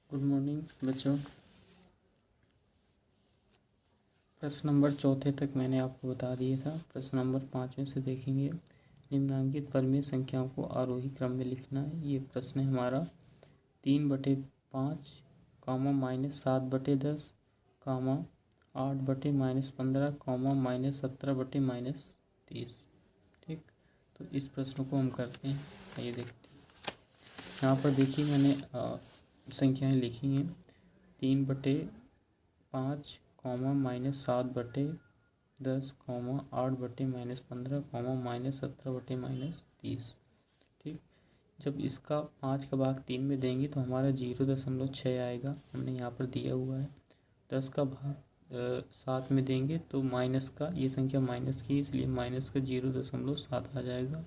Good morning बच्चों। प्रश्न number 4 तक मैंने आपको बता दिया था। प्रश्न नंबर 5 से देखेंगे। निम्नांकित परिमेय संख्याओं को आरोही क्रम में लिखना है। ये प्रश्न है हमारा 3/5 -7/10 8/-15 -17/-30। ठीक, तो इस प्रश्न को हम करते हैं। आइए देखते हैं। यहाँ पर देखिए मैंने संख्याएं लिखी हैं 3/5 -7/10 8/-15 -17/-30। ठीक, जब इसका 5 का भाग 3 में देंगे तो हमारा 0.6 आएगा। हमने यहाँ पर दिया हुआ है। 10 का भाग 7 में देंगे तो माइनस का, ये संख्या माइनस की इसलिए माइनस का 0.7 आ जाएगा।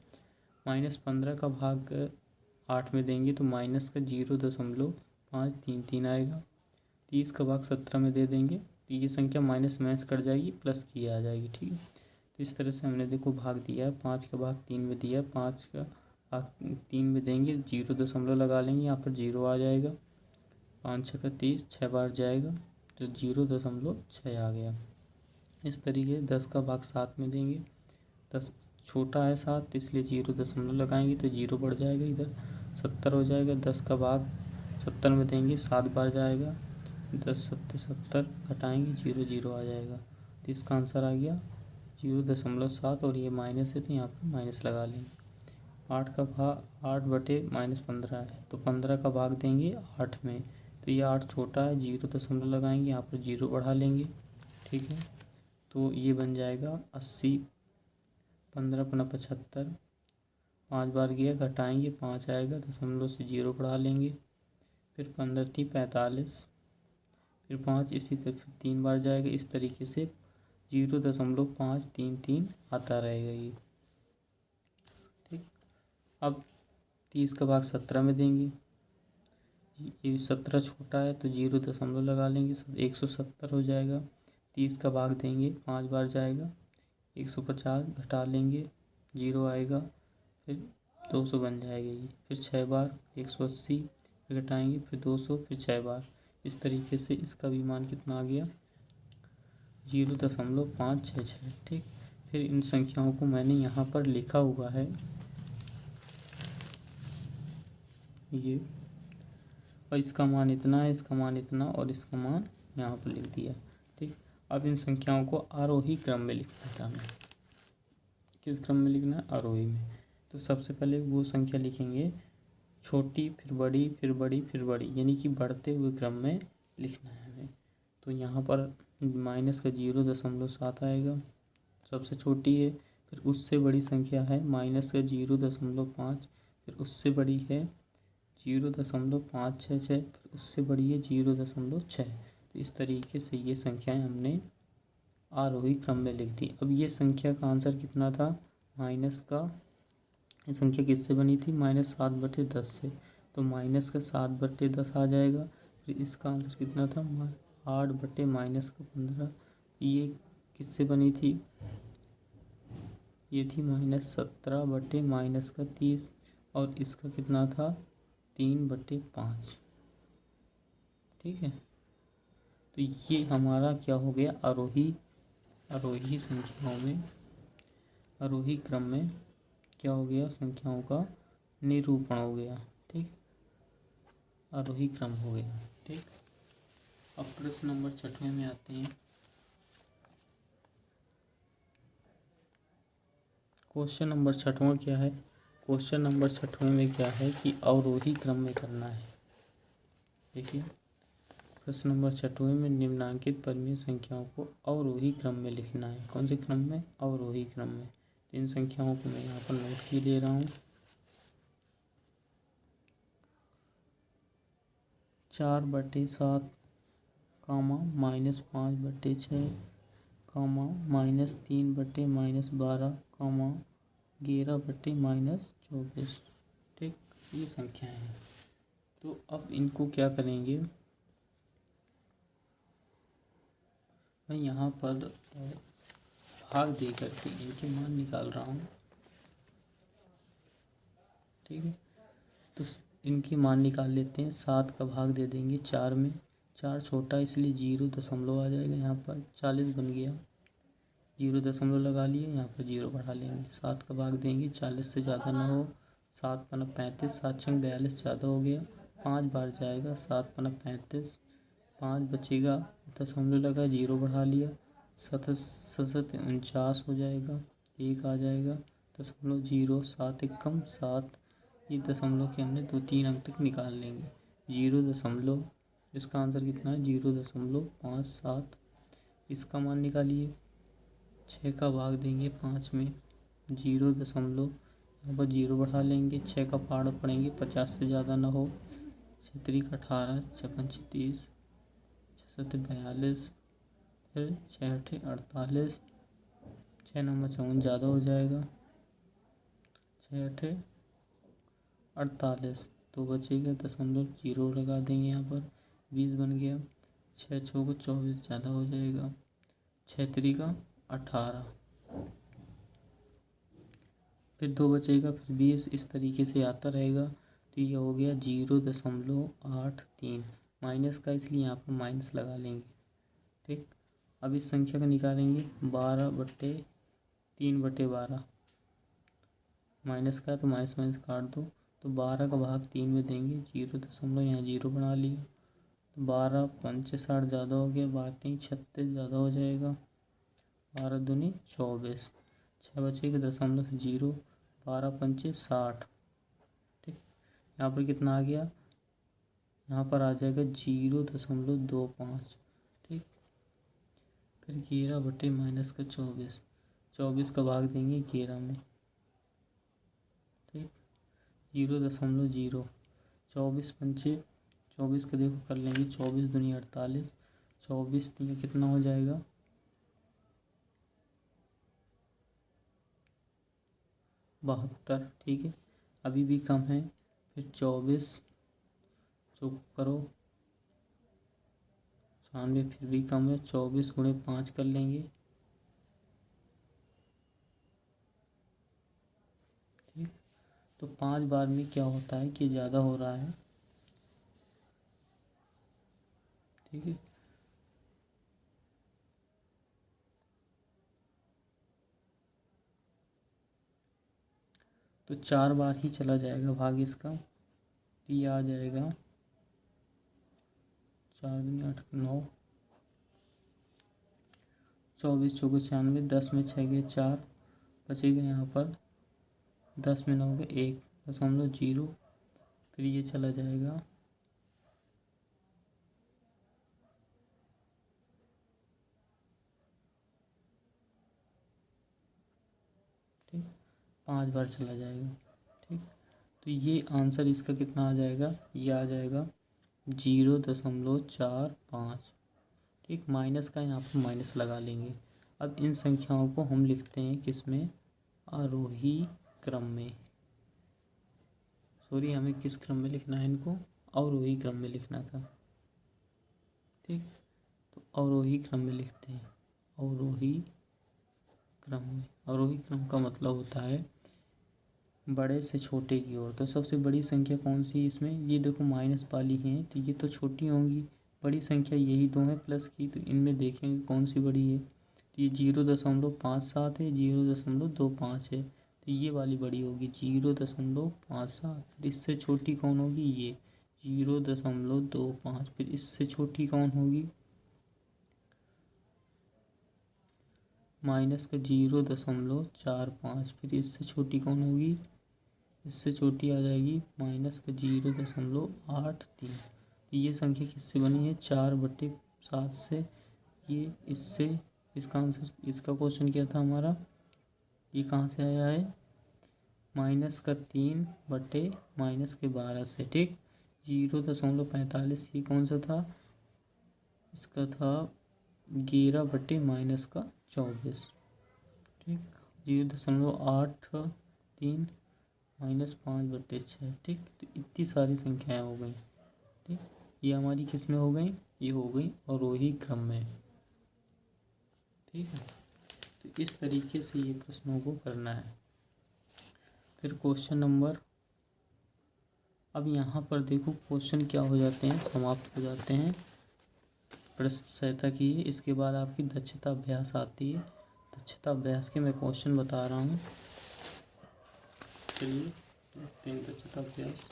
-15 का भाग 8 में देंगे तो माइनस का 0.533 आएगा। 30 का भाग 17 में दे देंगे तो ये संख्या माइनस माइनस कट जाएगी, प्लस की आ जाएगी। ठीक है, तो इस तरह से हमने देखो भाग दिया है। 5 का भाग 3 में दिया है, 5 का भाग 3 में देंगे, 0 लगा लेंगे, यहाँ पर 0 आ जाएगा। 5 6 का 30, 6 बार जाएगा तो 0.6 आ गया। इस तरीके 10 का भाग 7 में देंगे, 10 छोटा है 7 इसलिए 0 लगाएंगे तो 0 बढ़ जाएगा, इधर 70 हो जाएगा। 10 का भाग 70 में देंगे, 7 बार जाएगा, 10 7 70 घटाएंगे 0 आ जाएगा। तो इसका आंसर आ गया 0.7 और ये माइनस है तो यहाँ पर माइनस लगा लेंगे। 8 का भाग 8/-15 है तो 15 का भाग देंगे 8 में, तो ये 8 छोटा है, 0 लगाएंगे, यहाँ पर 0 बढ़ा लेंगे। ठीक है, तो ये बन जाएगा 80। 15×75, 5 बार गया, घटाएंगे 5 आएगा, दशमलव से 0 बढ़ा लेंगे, फिर 15×3 = 45, फिर 5 इसी तरह 3 बार जाएगा। इस तरीके से 0.533 आता रहेगा ये। ठीक, अब 30 का भाग 17 में देंगे, ये 17 छोटा है तो 0 लगा लेंगे, 170 हो जाएगा। 30 का भाग देंगे, 5 बार जाएगा, 150 घटा लेंगे, 0 आएगा, फिर 200 बन जाएगा ये। फिर 6 बार 180, फिर घटाएंगे, फिर 200, फिर 6 बार। इस तरीके से इसका भी मान कितना आ गया 0.566। ठीक, फिर इन संख्याओं को मैंने यहाँ पर लिखा हुआ है ये, और इसका मान इतना है, इसका मान इतना, और इसका मान यहाँ पर लिख दिया। ठीक, अब इन संख्याओं को आरोही क्रम में लिखना था हमें। किस क्रम में लिखना है? आरोही में। तो सबसे पहले वो संख्या लिखेंगे छोटी, फिर बड़ी, फिर बड़ी, फिर बड़ी, यानी कि बढ़ते हुए क्रम में लिखना है हमें। तो यहाँ पर माइनस का 0.7 आएगा, सबसे छोटी है। फिर उससे बड़ी संख्या है माइनस का 0.5, फिर उससे बड़ी है 0.566, फिर उससे बड़ी है 0.6। तो इस तरीके से ये संख्याएं हमने आरोही क्रम में लिख दी। अब ये संख्या का आंसर कितना था? माइनस का, ये संख्या किससे बनी थी? -7/10 से, तो माइनस का 7/10 आ जाएगा। फिर इसका आंसर कितना था? 8/-15। ये किससे बनी थी? ये थी -17/-30, और इसका कितना था? 3/5। ठीक है, तो ये हमारा क्या हो गया? आरोही संख्याओं में, आरोही क्रम में क्या हो गया? संख्याओं का निरूपण हो गया। ठीक, आरोही क्रम हो गया। ठीक, अब प्रश्न नंबर 6 में आते हैं। क्वेश्चन नंबर 6 क्या है? क्वेश्चन नंबर 6 में क्या है कि अवरोही क्रम में करना है। देखिए, प्रश्न नंबर 6 में निम्नांकित परिमेय संख्याओं को अवरोही क्रम में लिखना है। कौन से क्रम में? अवरोही क्रम में। इन संख्याओं को मैं यहाँ पर नोट की ले रहा हूँ। 4/7, -5/6, -3/-12, 11/-24। ठीक, ये संख्याएं हैं। तो अब इनको क्या करेंगे? मैं यहाँ पर भाग दे करके इनके मान निकाल रहा हूँ। ठीक है, तो इनकी मान निकाल लेते हैं। 7 का भाग दे देंगे 4 में, 4 छोटा इसलिए 0 आ जाएगा। यहाँ पर 40 बन गया, 0 लगा लिए, यहाँ पर 0 बढ़ा लेंगे। 7 का भाग देंगे, 40 से ज़्यादा ना हो। 7 पना 35, 7 छंग 42, ज़्यादा हो गया, 5 बार जाएगा। 7 पना 35, 5 बचेगा, दशमलव लगा, 0 बढ़ा लिया, 7 7 49 हो जाएगा, 1 आ जाएगा, 0.0। 7 एकम 7, ये दशमलव के हमने 2-3 अंक तक निकाल लेंगे। 0. इसका आंसर कितना है? 0.57। इसका मान निकालिए। 6 का भाग देंगे 5 में, 0. यहाँ पर 0 बढ़ा लेंगे। 6 का पहाड़ पड़ेंगे, 50 से ज़्यादा ना हो। 6 3 18, 6 5 30, 6 7 42, फिर 6 8 48, 6 9 54, ज़्यादा हो जाएगा, 6 8 48, तो बचेगा 0.0 लगा देंगे। यहाँ पर 20 बन गया। 6 6 को 24, ज़्यादा हो जाएगा, 6 3 18, फिर 2 बचेगा, फिर 20। इस तरीके से आता रहेगा। तो ये हो गया 0.83 माइनस का, इसलिए यहाँ पर माइनस लगा लेंगे। ठीक, अब इस संख्या का निकालेंगे। 12/3/12 माइनस का, तो माइनस माइनस काट दो। तो 12 का भाग 3 में देंगे, 0. यहाँ 0 बना लिया। 12 पंचे 60, ज़्यादा हो गया, 12 36, ज़्यादा हो जाएगा, 12 दूनी 24, 6 बचेगा, 0. 12 पंचे 60। ठीक, यहाँ पर कितना आ गया? यहाँ पर आ जाएगा 0.25। ठीक, फिर 11/-24, 24 का भाग देंगे 11 में। ठीक, 0.0, 24 पंचे 24 का देखो कर लेंगे, 24 दूनी 48, 24 तीन कितना हो जाएगा? 72। ठीक है, अभी भी कम है। फिर 24 चुप करो, 96, फिर भी कम है। 24 गुणे 5 कर लेंगे। ठीक, तो 5 बार में क्या होता है कि ज़्यादा हो रहा है। ठीक है, तो 4 बार ही चला जाएगा भाग इसका। ये आ जाएगा 4 दूनी 8 9, 24 चौको 96, 10 में 6 गए 4, बचेगा यहाँ पर 10 में 9 गए 1.0, फिर ये चला जाएगा। ठीक, 5 बार चला जाएगा। ठीक, तो ये आंसर इसका कितना आ जाएगा? ये आ जाएगा 0.45। ठीक, माइनस का यहाँ पर माइनस लगा लेंगे। अब इन संख्याओं को हम लिखते हैं किसमें? आरोही क्रम में। सॉरी, हमें किस क्रम में लिखना है इनको? अवरोही क्रम में लिखना था। ठीक, तो अवरोही क्रम में लिखते हैं। अवरोही क्रम में, अवरोही क्रम का मतलब होता है बड़े से छोटे की ओर। तो सबसे बड़ी संख्या कौन सी है इसमें? ये देखो माइनस वाली हैं, तो ये तो छोटी होंगी। बड़ी संख्या यही दो हैं प्लस की, तो इनमें देखेंगे कौन सी बड़ी है। तो ये 0.57 है, 0.25 है, तो ये वाली बड़ी होगी 0.57। फिर इससे छोटी कौन होगी? ये 0.25। फिर इससे छोटी कौन होगी? माइनस का 0.45। फिर इससे छोटी कौन होगी? इससे छोटी आ जाएगी माइनस का 0.83। तो ये संख्या किससे बनी है? 4/7 से। ये इससे, इसका आंसर, इसका क्वेश्चन क्या था हमारा? ये कहाँ से आया है? -3/-12 से। ठीक, 0.45 ये कौन सा था? इसका था 11/-24। ठीक, 0.83 -5/6। ठीक, तो इतनी सारी संख्याएं हो गई। ठीक, ये हमारी किस में हो गई? ये हो गई अवरोही क्रम में। ठीक है, तो इस तरीके से ये प्रश्नों को करना है। फिर क्वेश्चन नंबर अब यहाँ पर देखो क्वेश्चन क्या हो जाते हैं, समाप्त हो जाते हैं। प्रश्न सहायता की, इसके बाद आपकी दक्षता अभ्यास आती है। दक्षता अभ्यास के मैं क्वेश्चन बता रहा हूँ। चलिए देखते हैं दक्षता अभ्यास।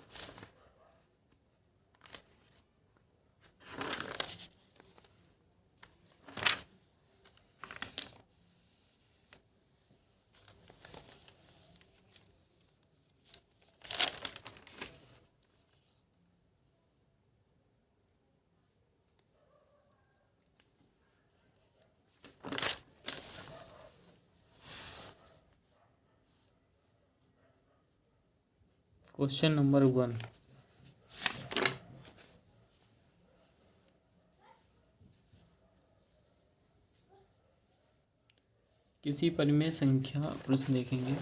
क्वेश्चन नंबर 1, किसी परिमेय संख्या, प्रश्न देखेंगे।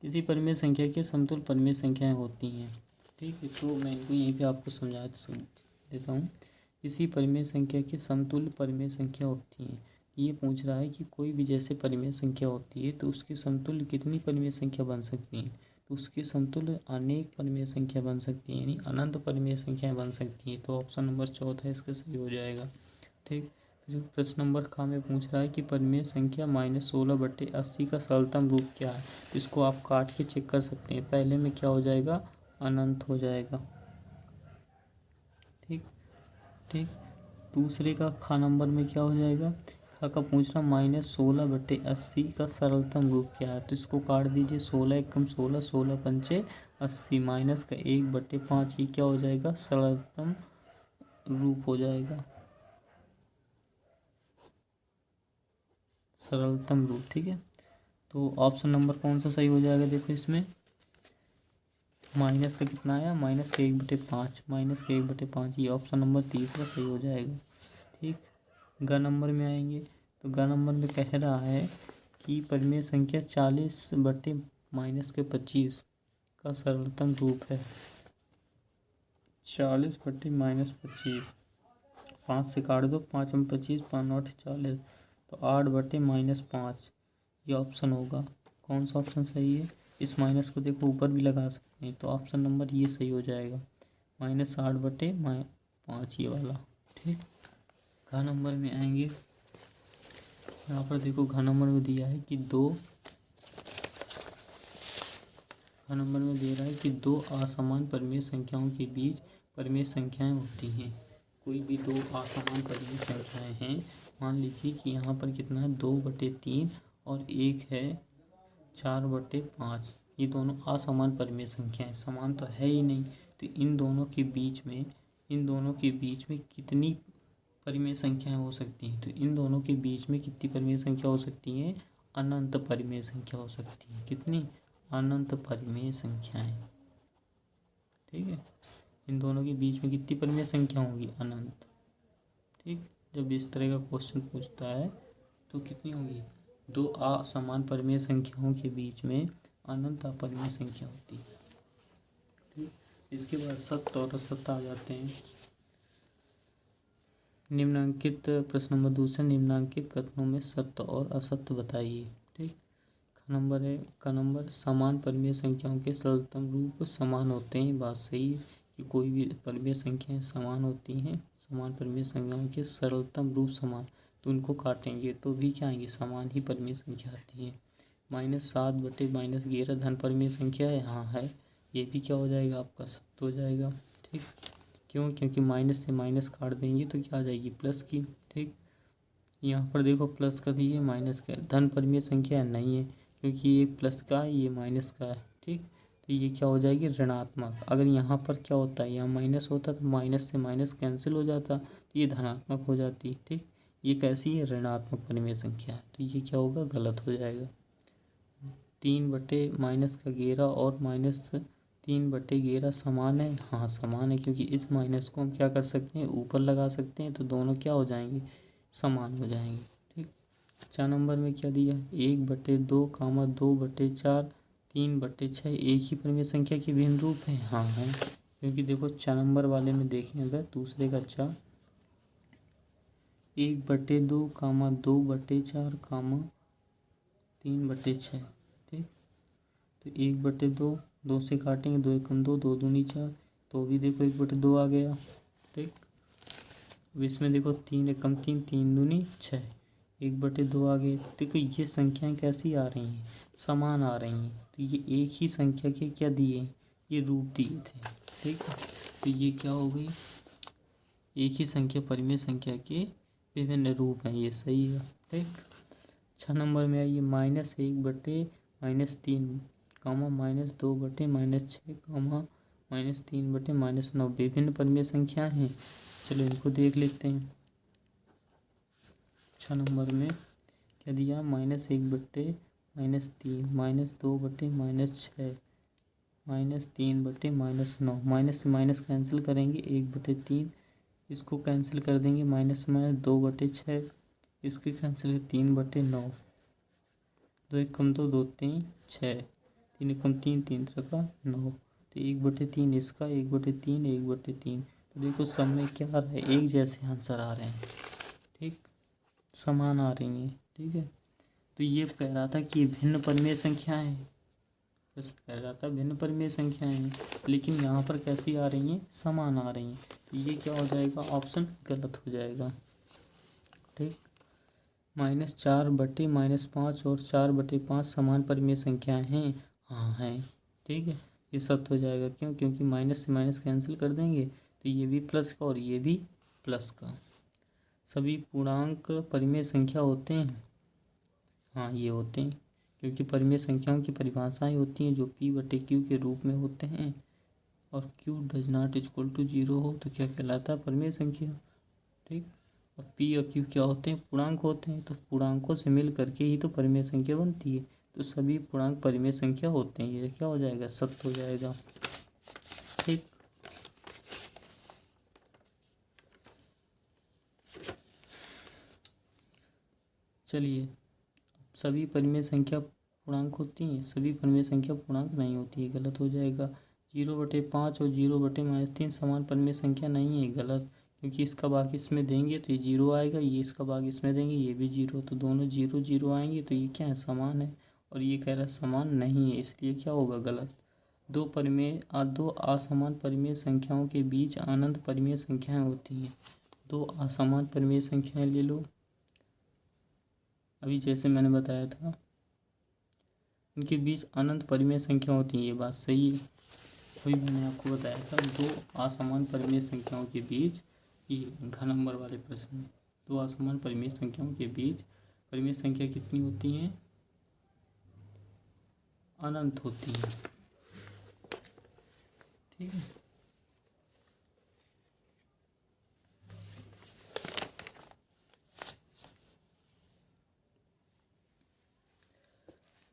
किसी परिमेय संख्या के समतुल्य परिमेय संख्याएं होती हैं। ठीक है, तो मैं इनको यहीं पे आपको समझा देता हूँ। किसी परिमेय संख्या के समतुल्य परिमेय संख्या होती हैं। ये पूछ रहा है कि कोई भी जैसे परिमेय संख्या होती है तो उसके समतुल्य कितनी परिमेय संख्या बन सकती हैं। तो उसके समतुल्य अनेक परिमेय संख्या बन सकती है, यानी अनंत परिमेय संख्याएं बन सकती हैं। तो ऑप्शन नंबर 4 इसका सही हो जाएगा। ठीक। फिर प्रश्न नंबर ख में पूछ रहा है कि परिमेय संख्या -16/80 का सरलतम रूप क्या है। तो इसको आप काट के चेक कर सकते हैं। पहले में क्या हो जाएगा, अनंत हो जाएगा। ठीक ठीक। दूसरे का ख नंबर में क्या हो जाएगा, ख का पूछ रहा -16/80 का सरलतम रूप क्या है। तो इसको काट दीजिए, 16 एकम 16, 16 पंचे 80, माइनस का 1/5, ये क्या हो जाएगा, सरलतम रूप हो जाएगा, सरलतम रूप। ठीक है, तो ऑप्शन नंबर कौन सा सही हो जाएगा, देखो इसमें माइनस का कितना आया, माइनस का 1/5, माइनस का 1/5, ये ऑप्शन नंबर तीसरा सही हो जाएगा। ठीक। ग नंबर में आएंगे तो ग नंबर में कह रहा है कि परिमेय संख्या 40/-25 का सरलतम रूप है। 40/-25, 5 से काट दो, 5 में 25, 5 9 40, तो 8/-5, ये ऑप्शन होगा। कौन सा ऑप्शन सही है, इस माइनस को देखो ऊपर भी लगा सकते हैं, तो ऑप्शन नंबर ये सही हो जाएगा, -8/5, ये वाला। ठीक। घ नंबर में आएंगे, यहाँ पर देखो घ नंबर में दिया है कि घ नंबर में दे रहा है कि दो असमान परिमेय संख्याओं के बीच परिमेय संख्याएं होती हैं। कोई भी दो असमान परिमेय संख्याएं हैं, मान लीजिए कि यहाँ पर कितना है, 2/3 और एक है 4/5, ये दोनों असमान परिमेय संख्याएं, समान तो है ही नहीं। तो इन दोनों के बीच में कितनी परिमेय संख्याएं हो सकती हैं, तो इन दोनों के बीच में कितनी परिमेय संख्या हो सकती है, अनंत परिमेय संख्या हो सकती है। कितनी, अनंत परिमेय संख्याएं। ठीक है, इन दोनों के बीच में कितनी परिमेय संख्या होगी, अनंत। ठीक। जब इस तरह का क्वेश्चन पूछता है तो कितनी होगी, दो असमान परिमेय संख्याओं के बीच में अनंत अपरिमेय संख्या होती है। ठीक। इसके बाद सत्य और असत्य आ जाते हैं। निम्नांकित प्रश्न नंबर 2, निम्नांकित कथनों में सत्य और असत्य बताइए। ठीक। का नंबर समान परिमेय संख्याओं के सरलतम रूप समान होते हैं, बात सही है कि कोई भी परिमेय संख्याएं समान होती हैं, समान परिमेय संख्याओं के सरलतम रूप समान, तो उनको काटेंगे तो भी क्या आएंगे, समान ही परिमेय संख्या आती है। -7/-11 धन परिमेय संख्या है, हाँ है, ये भी क्या हो जाएगा, आपका सत्य हो जाएगा। ठीक। क्यों, क्योंकि माइनस से माइनस काट देंगे तो क्या आ जाएगी, प्लस की। ठीक। यहाँ पर देखो प्लस का दिए, माइनस का, धन परिमेय संख्या नहीं है क्योंकि ये प्लस का है, ये माइनस का है। ठीक। तो ये क्या हो जाएगी, ऋणात्मक। अगर यहाँ पर क्या होता है, यहाँ माइनस होता तो माइनस से माइनस कैंसिल हो जाता, तो ये धनात्मक हो जाती। ठीक। ये कैसी है, ऋणात्मक परिमेय संख्या है, तो ये क्या होगा, गलत हो जाएगा। 3/-11 और -3/11 समान है, हाँ समान है, क्योंकि इस माइनस को हम क्या कर सकते हैं, ऊपर लगा सकते हैं, तो दोनों क्या हो जाएंगे, समान हो जाएंगे। ठीक। 4 नंबर में क्या दिया, 1/2, 2/4, 3/6 एक ही परिमेय संख्या के भिन्न रूप हैं, हाँ है, क्योंकि देखो 4 नंबर वाले में देखें अगर दूसरे का 1/2, 2/4, 3/6। ठीक। तो 1/2, 2 से काटेंगे, 2 एकम 2, 2 दूनी 4, तो भी देखो 1/2 आ गया। ठीक, अब इसमें देखो 3 एकम 3, 3 दूनी 6, 1/2 आ गए। देखो ये संख्याएं कैसी आ रही हैं, समान आ रही हैं। तो ये एक ही संख्या के क्या दिए, ये रूप दिए थे। ठीक है, तो ये क्या हो गई, एक ही संख्या परिमेय संख्या के विभिन्न रूप हैं, ये सही है। ठीक, 6 नंबर में आइए, -1/-3, -2/-6, -3/-9 विभिन्न परिमेय संख्याएं हैं। चलो इनको देख लेते हैं। 6 नंबर में क्या दिया, -1/-3, -2/-6, -3/-9, माइनस से माइनस कैंसिल करेंगे, 1/3 इसको कैंसिल कर देंगे, माइनस से माइनस 2/6 इसकी कैंसिल 3/9, 2 एकम 2, 2 3 6, 3 एकम 3, 3 त्रिका 9, तो 1/3 इसका, 1/3, 1/3। तो देखो सब में क्या आ रहा है, एक जैसे आंसर आ रहे हैं। ठीक, समान आ रही हैं। ठीक है, तो ये कह रहा था कि भिन्न परिमेय संख्याएं हैं, बस कह रहा था भिन्न परिमेय संख्याएं हैं, लेकिन यहाँ पर कैसी आ रही हैं, समान आ रही हैं। तो ये क्या हो जाएगा, ऑप्शन गलत हो जाएगा। ठीक, -4/-5 और 4/5 समान परिमेय संख्याएं हैं, हाँ हैं। ठीक है, ये सत्य हो जाएगा। क्यों, क्योंकि माइनस से माइनस कैंसिल कर देंगे, तो ये भी प्लस का और ये भी प्लस का। सभी पूर्णांक परिमेय संख्या होते हैं, हाँ ये होते हैं, क्योंकि परिमेय संख्याओं की परिभाषाएं होती हैं जो P/Q के रूप में होते हैं, और Q does not equal to 0 हो तो क्या कहलाता है, परिमेय संख्या। ठीक, और P और Q क्या होते हैं, पूर्णांक होते हैं। तो पूर्णांकों से मिल करके ही तो परिमेय संख्या बनती है। तो सभी पूर्णांक परिमेय संख्या होते हैं, ये क्या हो जाएगा, सत्य हो जाएगा। ठीक, चलिए, सभी परिमेय संख्या पूर्णांक होती हैं, सभी परिमेय संख्या पूर्णांक नहीं होती है, गलत हो जाएगा। 0/5 और 0/-3 समान परिमेय संख्या नहीं है, गलत, क्योंकि इसका भाग इसमें देंगे तो ये 0 आएगा, ये इसका भाग इसमें देंगे ये भी 0, तो दोनों 0 0 आएंगे, तो ये क्या है, समान है। और ये कह रहा है समान नहीं है, इसलिए क्या होगा, गलत। दो असमान परिमेय संख्याओं के बीच अनंत परिमेय संख्याएं होती हैं। दो असमान परिमेय संख्याएं ले लो, अभी जैसे मैंने बताया था, इनके बीच अनंत परिमेय संख्या होती है, ये बात सही है। अभी मैंने आपको बताया था, दो असमान परिमेय संख्याओं के बीच, ये घ नंबर वाले प्रश्न में, दो असमान परिमेय संख्याओं के बीच परिमेय संख्या कितनी होती हैं, अनंत होती है। ठीक है,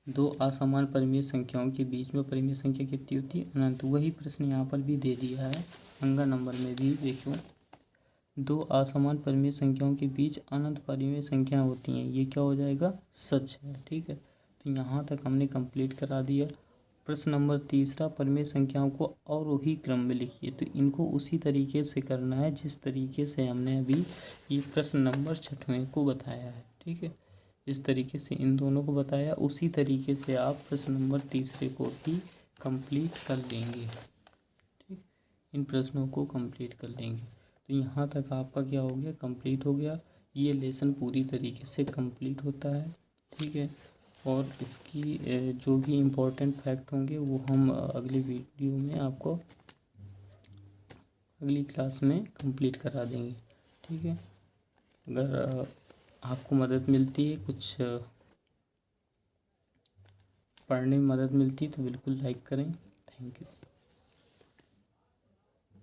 दो असमान परिमेय संख्याओं के बीच में परिमेय संख्या कितनी होती है, अनंत। वही प्रश्न यहाँ पर भी दे दिया है, अंगा नंबर में भी देखो, दो असमान परिमेय संख्याओं के बीच अनंत परिमेय संख्या होती हैं, ये क्या हो जाएगा, सच है। ठीक है, तो यहाँ तक हमने कंप्लीट करा दिया। प्रश्न नंबर 3, परिमेय संख्याओं को अवरोही क्रम में लिखिए। तो इनको उसी तरीके से करना है जिस तरीके से हमने अभी ये प्रश्न नंबर 6वें को बताया है। ठीक है, इस तरीके से इन दोनों को बताया, उसी तरीके से आप प्रश्न नंबर 3 को भी कंप्लीट कर लेंगे। ठीक, इन प्रश्नों को कंप्लीट कर लेंगे। तो यहाँ तक आपका क्या हो गया, कंप्लीट हो गया। ये लेसन पूरी तरीके से कंप्लीट होता है। ठीक है, और इसकी जो भी इम्पोर्टेंट फैक्ट होंगे वो हम अगली वीडियो में आपको अगली क्लास में कंप्लीट करा देंगे। ठीक है, अगर आपको मदद मिलती है, कुछ पढ़ने में मदद मिलती है, तो बिल्कुल लाइक करें। Thank you.